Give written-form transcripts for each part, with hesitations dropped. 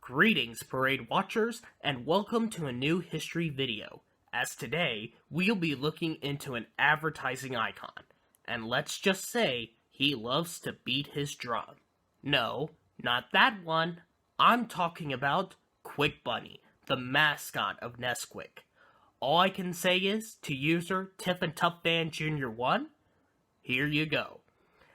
Greetings, parade watchers, and welcome to a new history video, as today we'll be looking into an advertising icon, and let's just say he loves to beat his drum. No, not that one. I'm talking about Quik Bunny, the mascot of Nesquik. All I can say is, to user TiffandTuffBand Jr. 1, here you go.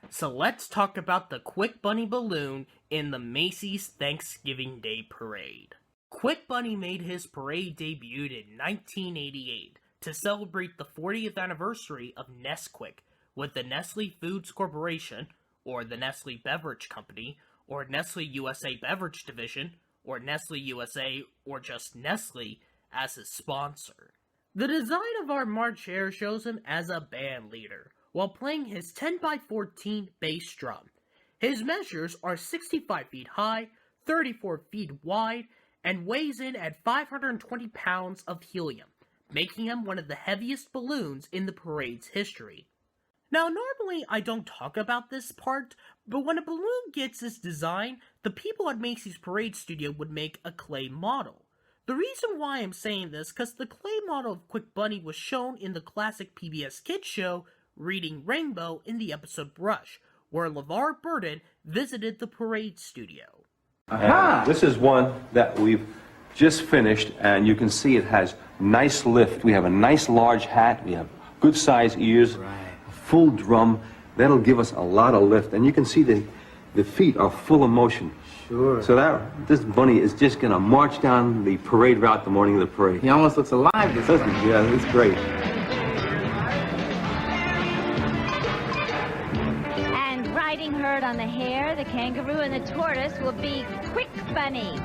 So let's talk about the Quik Bunny balloon in the Macy's Thanksgiving Day Parade. Quik Bunny made his parade debut in 1988 to celebrate the 40th anniversary of Nesquik with the Nestle Foods Corporation, or the Nestle Beverage Company, or Nestle USA Beverage Division, or Nestle USA, or just Nestle, as his sponsor. The design of our March Hare shows him as a band leader, while playing his 10x14 bass drum. His measures are 65 feet high, 34 feet wide, and weighs in at 520 pounds of helium, making him one of the heaviest balloons in the parade's history. Now, normally I don't talk about this part, but when a balloon gets this design, the people at Macy's Parade Studio would make a clay model. The reason why I'm saying this is because the clay model of Quik Bunny was shown in the classic PBS Kids show Reading Rainbow in the episode Brush, where LeVar Burton visited the parade studio. Aha! This is one that we've just finished, and you can see it has nice lift. We have a nice large hat, we have good size ears, a full drum. That'll give us a lot of lift, and you can see the feet are full of motion. Sure. So this bunny is just gonna march down the parade route the morning of the parade. He almost looks alive, doesn't he? Yeah, it's great. Riding herd on the hare, the kangaroo, and the tortoise will be Quik Bunny.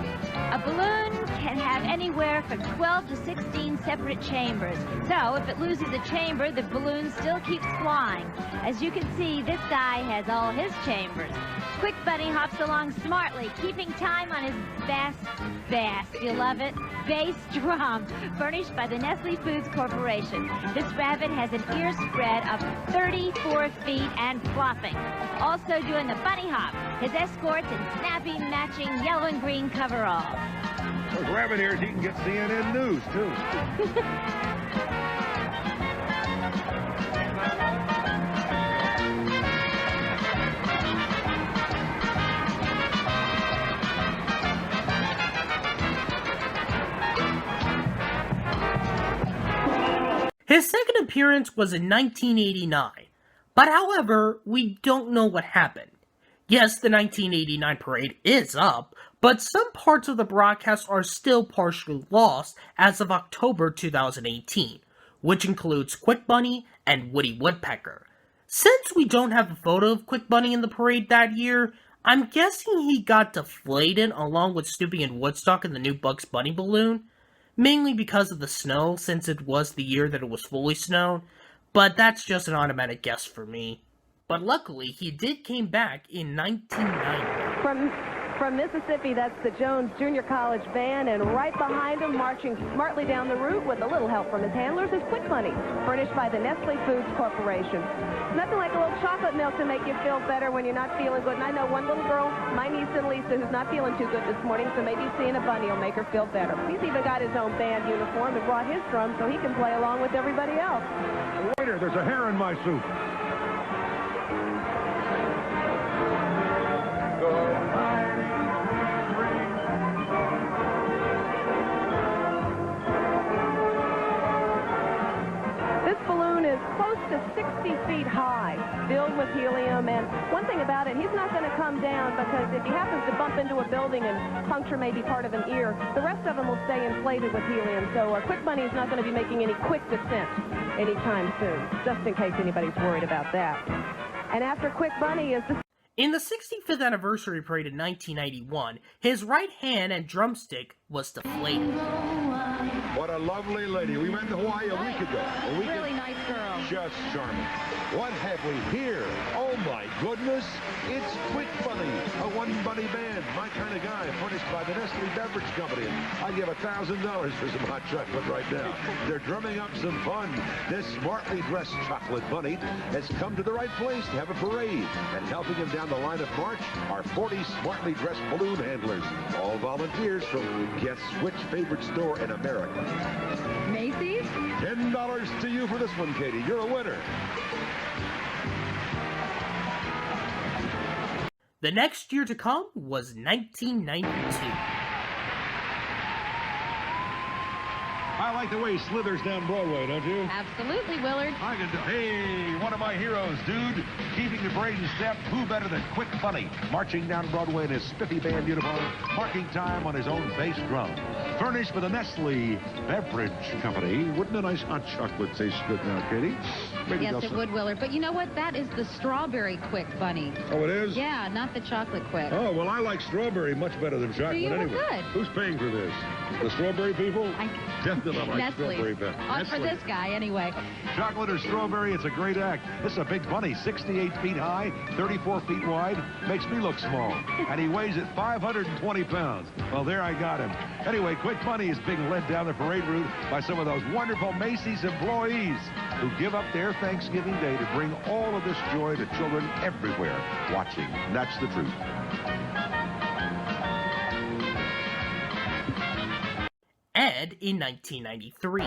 A balloon can have anywhere from 12 to 16 separate chambers. So if it loses a chamber, the balloon still keeps flying. As you can see, this guy has all his chambers. Quik Bunny hops along smartly, keeping time on his bass, you love it, bass drum, furnished by the Nestle Foods Corporation. This rabbit has an ear spread of 34 feet and flopping. Also doing the bunny hop, his escorts in snappy, matching yellow and green coveralls. Those rabbit ears, he can get CNN News, too. His second appearance was in 1989, but however, we don't know what happened. Yes, the 1989 parade is up, but some parts of the broadcast are still partially lost as of October 2018, which includes Quik Bunny and Woody Woodpecker. Since we don't have a photo of Quik Bunny in the parade that year, I'm guessing he got deflated along with Snoopy and Woodstock in the new Bugs Bunny balloon, mainly because of the snow since it was the year that it was fully snowed, but that's just an automatic guess for me. But luckily, he did came back in 1990. From Mississippi, that's the Jones Junior College Band, and right behind him, marching smartly down the route with a little help from his handlers, is Quik Bunny, furnished by the Nestle Foods Corporation. Nothing like a little chocolate milk to make you feel better when you're not feeling good. And I know one little girl, my niece and Lisa, who's not feeling too good this morning, so maybe seeing a bunny will make her feel better. He's even got his own band uniform and brought his drum so he can play along with everybody else. Waiter, there's a hair in my soup. Close to 60 feet high, filled with helium, and one thing about it, he's not going to come down because if he happens to bump into a building and puncture maybe part of an ear, the rest of them will stay inflated with helium, so Quik Bunny is not going to be making any quick descent anytime soon, just in case anybody's worried about that. And after Quik Bunny is In the 65th anniversary parade in 1991, his right hand and drumstick was deflated. What a lovely lady. We went to Hawaii a week ago. Really nice girl. Just charming. What have we here? Oh my goodness. It's Quik Bunny, a one-bunny band. My kind of guy, furnished by the Nestle Beverage Company. I'd give $1,000 for some hot chocolate right now. They're drumming up some fun. This smartly dressed chocolate bunny has come to the right place to have a parade. And helping him down the line of march are 40 smartly dressed balloon handlers. All volunteers from guess which favorite store in America. Macy's? $10 to you for this one, Katie. You're a winner. The next year to come was 1992. I like the way he slithers down Broadway, don't you? Absolutely, Willard. I can do. Hey, one of my heroes, dude. Keeping the parade in step. Who better than Quik Bunny? Marching down Broadway in his spiffy band uniform, marking time on his own bass drum. Furnished by the Nestle Beverage Company. Wouldn't a nice hot chocolate taste good now, Katie? Maybe Yes, it would, Willard. But you know what? That is the strawberry Quik Bunny. Oh, it is? Yeah, not the chocolate Quik. Oh, well, I like strawberry much better than chocolate you? Well, anyway. good. Who's paying for this? The strawberry people? Definitely like Nestle. strawberry people. For this guy, anyway. Chocolate or strawberry, it's a great act. This is a big bunny, 68 feet high, 34 feet wide. Makes me look small. And he weighs at 520 pounds. Well, there I got him. Anyway, Quik Bunny is being led down the parade route by some of those wonderful Macy's employees who give up their Thanksgiving Day to bring all of this joy to children everywhere watching. That's the truth. And in 1993.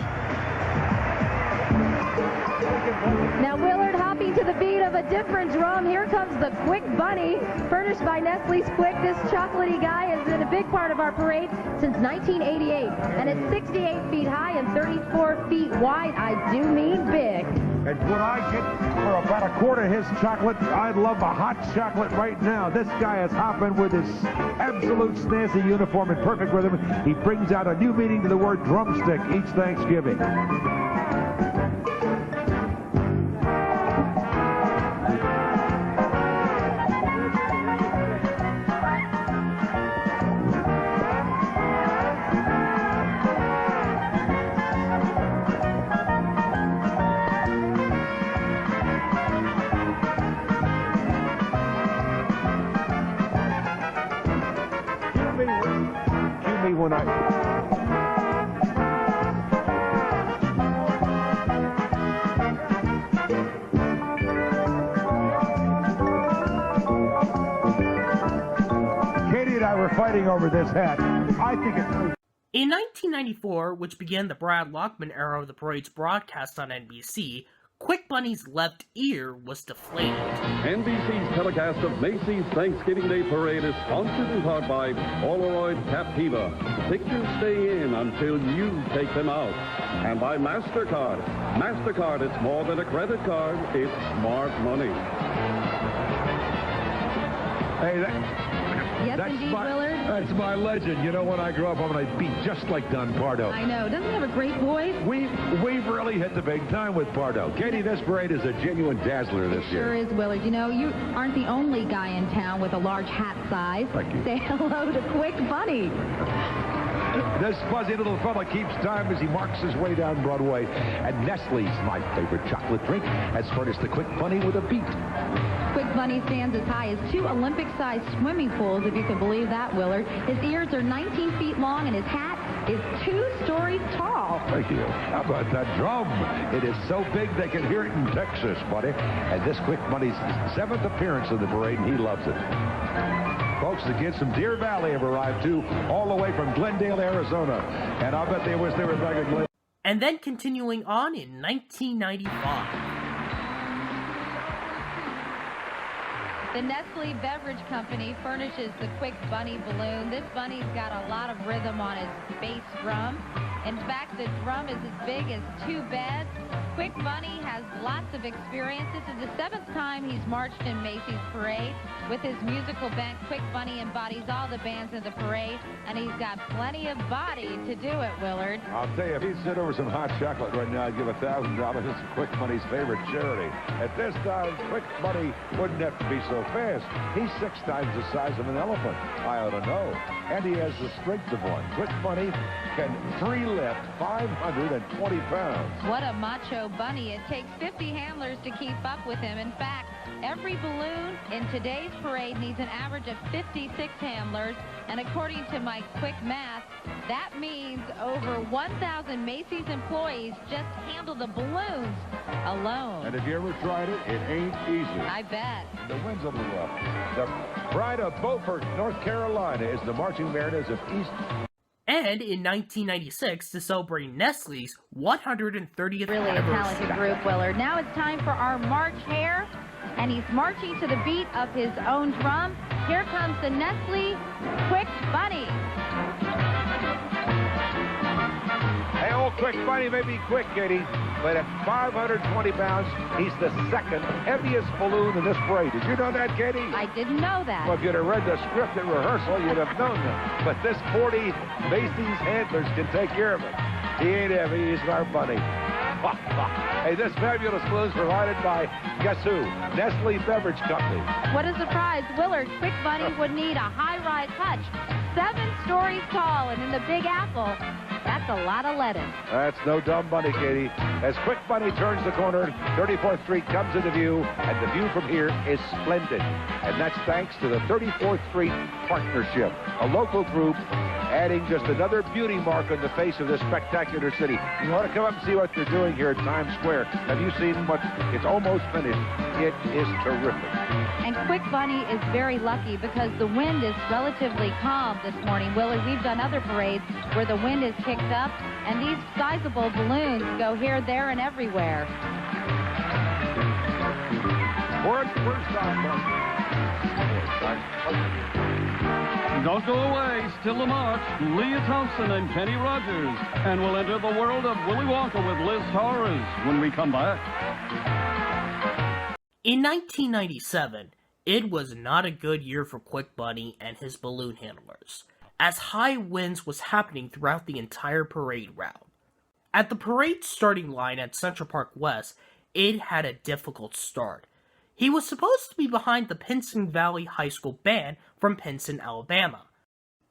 Now Willard hopping to the beat of a different drum. Here comes the Quik Bunny, furnished by Nestle's Quik. This chocolatey guy has been a big part of our parade since 1988. And it's 68 feet high and 34 feet wide. I do mean big. And what I get for about a quart of his chocolate, I'd love a hot chocolate right now. This guy is hopping with his absolute snazzy uniform in perfect rhythm. He brings out a new meaning to the word drumstick each Thanksgiving. Cue me when Katie and I were fighting over this hat. I think it's... In 1994, which began the Brad Lockman era of the parade's broadcast on NBC, Quik Bunny's left ear was deflated. NBC's telecast of Macy's Thanksgiving Day Parade is sponsored in part by Polaroid Captiva. Pictures stay in until you take them out. And by MasterCard. MasterCard, it's more than a credit card, it's smart money. Hey, Yes, indeed, Willard. That's my legend. You know, when I grow up, I'm going to be just like Don Pardo. I know. Doesn't he have a great voice? We've really hit the big time with Pardo. Katie, this parade is a genuine dazzler this year. Sure is, Willard. You know, you aren't the only guy in town with a large hat size. Thank you. Say hello to Quik Bunny. This fuzzy little fella keeps time as he marks his way down Broadway. And Nestle's, my favorite chocolate drink, has furnished the Quik Bunny with a beat. Quik Bunny stands as high as 2 Olympic-sized swimming pools, if you can believe that, Willard. His ears are 19 feet long, and his hat is 2 stories tall. Thank you. How about that drum? It is so big they can hear it in Texas, buddy. And this Quik Bunny's 7th appearance in the parade, and he loves it. Folks, the kids from Deer Valley have arrived, too, all the way from Glendale, Arizona. And I'll bet they wish they were back in Glendale. And then continuing on in 1995. The Nestle Beverage Company furnishes the Quik Bunny balloon. This bunny's got a lot of rhythm on his bass drum. In fact, the drum is as big as 2 beds. Quik Bunny has lots of experience. This is the 7th time he's marched in Macy's parade. With his musical band, Quik Bunny embodies all the bands in the parade, and he's got plenty of body to do it, Willard. I'll tell you, if he'd sit over some hot chocolate right now, I'd give $1,000 to Quik Bunny's favorite charity. At this time, Quik Bunny wouldn't have to be so fast. He's 6 times the size of an elephant. I ought to know. And he has the strength of one. Quik Bunny can free lift 520 pounds. What a macho bunny. It takes 50 handlers to keep up with him. In fact, every balloon in today's parade needs an average of 56 handlers. And according to my quick math, that means over 1,000 Macy's employees just handle the balloons alone. And if you ever tried it, it ain't easy. I bet. The wind's a little up. The pride of Beaufort, North Carolina is the marching mariners of East. And in 1996, to celebrate Nestle's 130th Really a anniversary. talented group, Willard. Now it's time for our March Hare, and he's marching to the beat of his own drum. Here comes the Nestle Quik Bunny. Hey, old Quik Bunny may be quick, Katie, but at 520 pounds, he's the 2nd heaviest balloon in this parade. Did you know that, Katie? I didn't know that. Well, if you'd have read the script in rehearsal, you'd have known that. But this 40 Macy's handlers can take care of it. He ain't heavy, he's our bunny. Hey, this fabulous balloon is provided by, guess who? Nestle Beverage Company. What a surprise. Willard, Quik Bunny would need a high-rise hutch, 7 stories tall, and in the Big Apple, that's a lot of lettuce. That's no dumb bunny, Katie. As Quik Bunny turns the corner, 34th Street comes into view, and the view from here is splendid. And that's thanks to the 34th Street Partnership, a local group adding just another beauty mark on the face of this spectacular city. You want to come up and see what they're doing here at Times Square. Have you seen what? It's almost finished. It is terrific. And Quik Bunny is very lucky because the wind is relatively calm this morning. Willard, we've done other parades where the wind is kicked up, and these sizable balloons go here, there, and everywhere. Don't go away. Still the march. Leah Thompson and Kenny Rogers. And we'll enter the world of Willy Wonka with Liz Torres when we come back. In 1997, it was not a good year for Quik Bunny and his balloon handlers, as high winds was happening throughout the entire parade route. At the parade starting line at Central Park West, it had a difficult start. He was supposed to be behind the Pinson Valley High School band from Pinson, Alabama.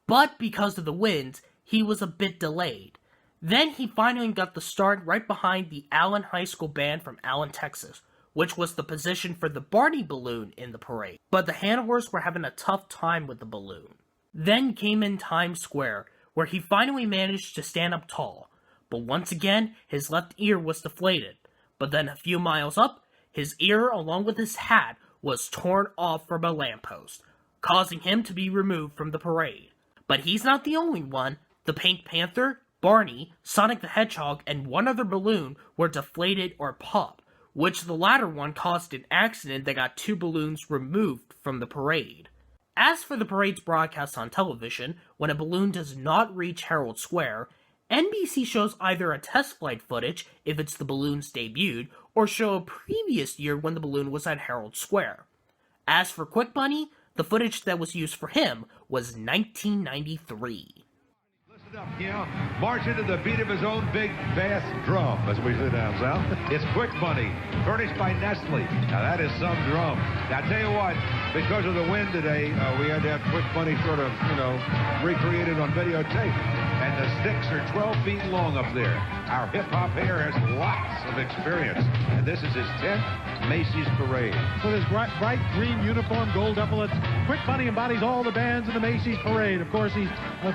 But because of the winds, he was a bit delayed. Then he finally got the start right behind the Allen High School band from Allen, Texas, which was the position for the Barney balloon in the parade. But the handlers were having a tough time with the balloon. Then came in Times Square, where he finally managed to stand up tall. But once again, his left ear was deflated. But then a few miles up, his ear, along with his hat, was torn off from a lamppost, causing him to be removed from the parade. But he's not the only one. The Pink Panther, Barney, Sonic the Hedgehog, and one other balloon were deflated or popped, which the latter one caused an accident that got 2 balloons removed from the parade. As for the parade's broadcast on television, when a balloon does not reach Herald Square, NBC shows either a test flight footage, if it's the balloon's debuted, or show a previous year when the balloon was at Herald Square. As for Quik Bunny, the footage that was used for him was 1993. Listen up, yeah. Marching to the beat of his own big, bass drum, as we say down south. It's Quik Bunny, furnished by Nestle. Now, that is some drum. Now, I tell you what, because of the wind today, we had to have Quik Bunny sort of, recreated on videotape. And the sticks are 12 feet long up there. Our hip-hop hair has lots of experience. And this is his 10th Macy's Parade. With his bright green uniform, gold epaulets, Quik Bunny embodies all the bands in the Macy's Parade. Of course, he's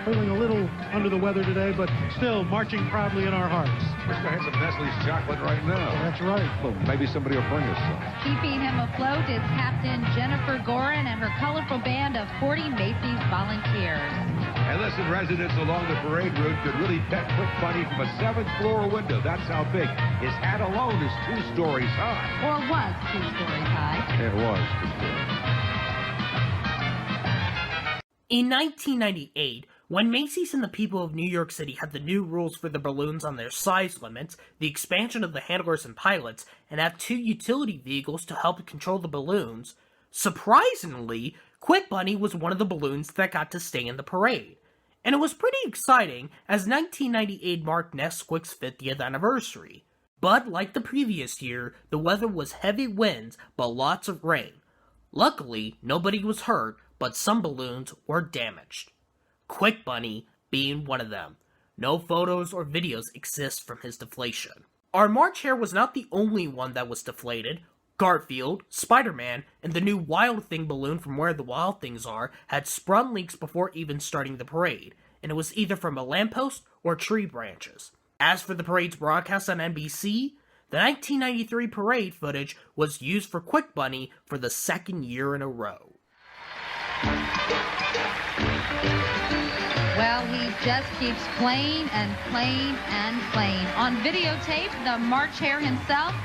feeling a little under the weather today, but still marching proudly in our hearts. Wish I had some Nestle's chocolate right now. That's right. Well, maybe somebody will bring us some. Keeping him afloat is Captain Jennifer Gorin and her colorful band of 40 Macy's volunteers. And listen, residents along the parade route could really pet Quik Bunny from a 7th floor window. That's how big. His hat alone is 2 stories high. Or was 2 stories high. It was 2 stories. In 1998, When Macy's and the people of New York City had the new rules for the balloons on their size limits, the expansion of the handlers and pilots, and had 2 utility vehicles to help control the balloons, surprisingly, Quik Bunny was one of the balloons that got to stay in the parade. And it was pretty exciting, as 1998 marked Nesquik's 50th anniversary. But like the previous year, the weather was heavy winds but lots of rain. Luckily, nobody was hurt, but some balloons were damaged. Quik Bunny being one of them. No photos or videos exist from his deflation. Our March Hare was not the only one that was deflated. Garfield, Spider-Man, and the new Wild Thing balloon from Where the Wild Things Are had sprung leaks before even starting the parade, and it was either from a lamppost or tree branches. As for the parade's broadcast on NBC, the 1993 parade footage was used for Quik Bunny for the 2nd year in a row. Well, he just keeps playing and playing and playing. On videotape, the March Hare himself,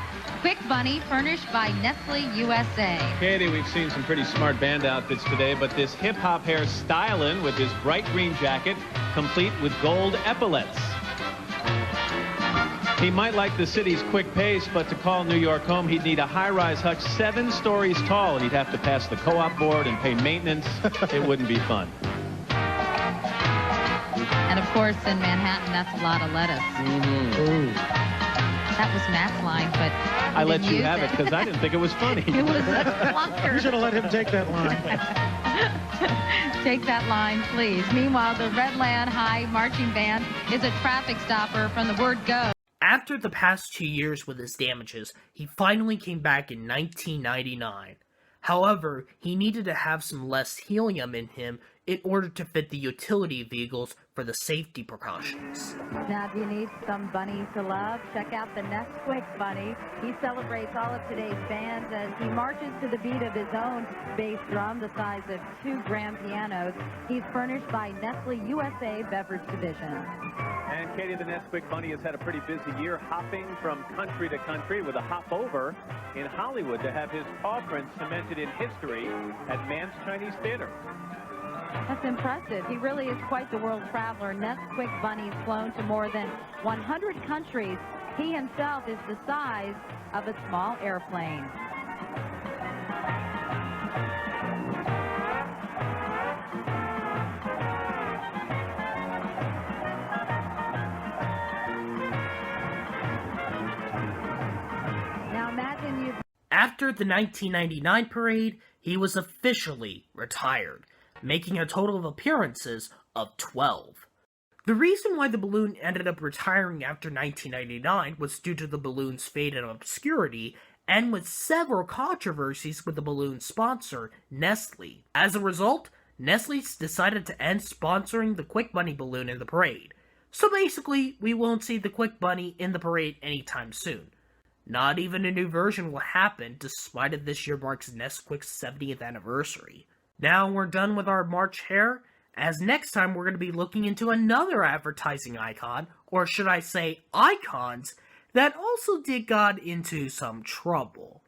Quik Bunny, furnished by Nestle USA. Katie, we've seen some pretty smart band outfits today, but this hip-hop hair styling with his bright green jacket, complete with gold epaulets. He might like the city's quick pace, but to call New York home, he'd need a high-rise hutch 7 stories tall, and he'd have to pass the co-op board and pay maintenance. It wouldn't be fun. And of course, in Manhattan, that's a lot of lettuce. That was Matt's line, but I let you have it because I didn't think it was funny. It was a clunker. You should have let him take that line. Take that line, please. Meanwhile, the Redland High Marching Band is a traffic stopper from the word go. After the past 2 years with his damages, he finally came back in 1999. However, he needed to have some less helium in him in order to fit the utility vehicles for the safety precautions. Now, do you need some bunnies to love? Check out the Nesquik Bunny. He celebrates all of today's bands as he marches to the beat of his own bass drum, the size of 2 grand pianos. He's furnished by Nestle USA Beverage Division. And Katie, the Nesquik Bunny has had a pretty busy year, hopping from country to country with a hop over in Hollywood to have his paw prints cemented in history at Mann's Chinese Theater. That's impressive. He really is quite the world traveler. Nesquik Bunny's flown to more than 100 countries. He himself is the size of a small airplane. Now imagine you... After the 1999 parade, he was officially retired, making a total of appearances of 12. The reason why the balloon ended up retiring after 1999 was due to the balloon's fade and obscurity, and with several controversies with the balloon's sponsor, Nestle. As a result, Nestle decided to end sponsoring the Quik Bunny balloon in the parade. So basically, we won't see the Quik Bunny in the parade anytime soon. Not even a new version will happen, despite it this year marks Nesquik's 70th anniversary. Now we're done with our March Hare, as next time we're going to be looking into another advertising icon, or should I say icons, that also got into some trouble.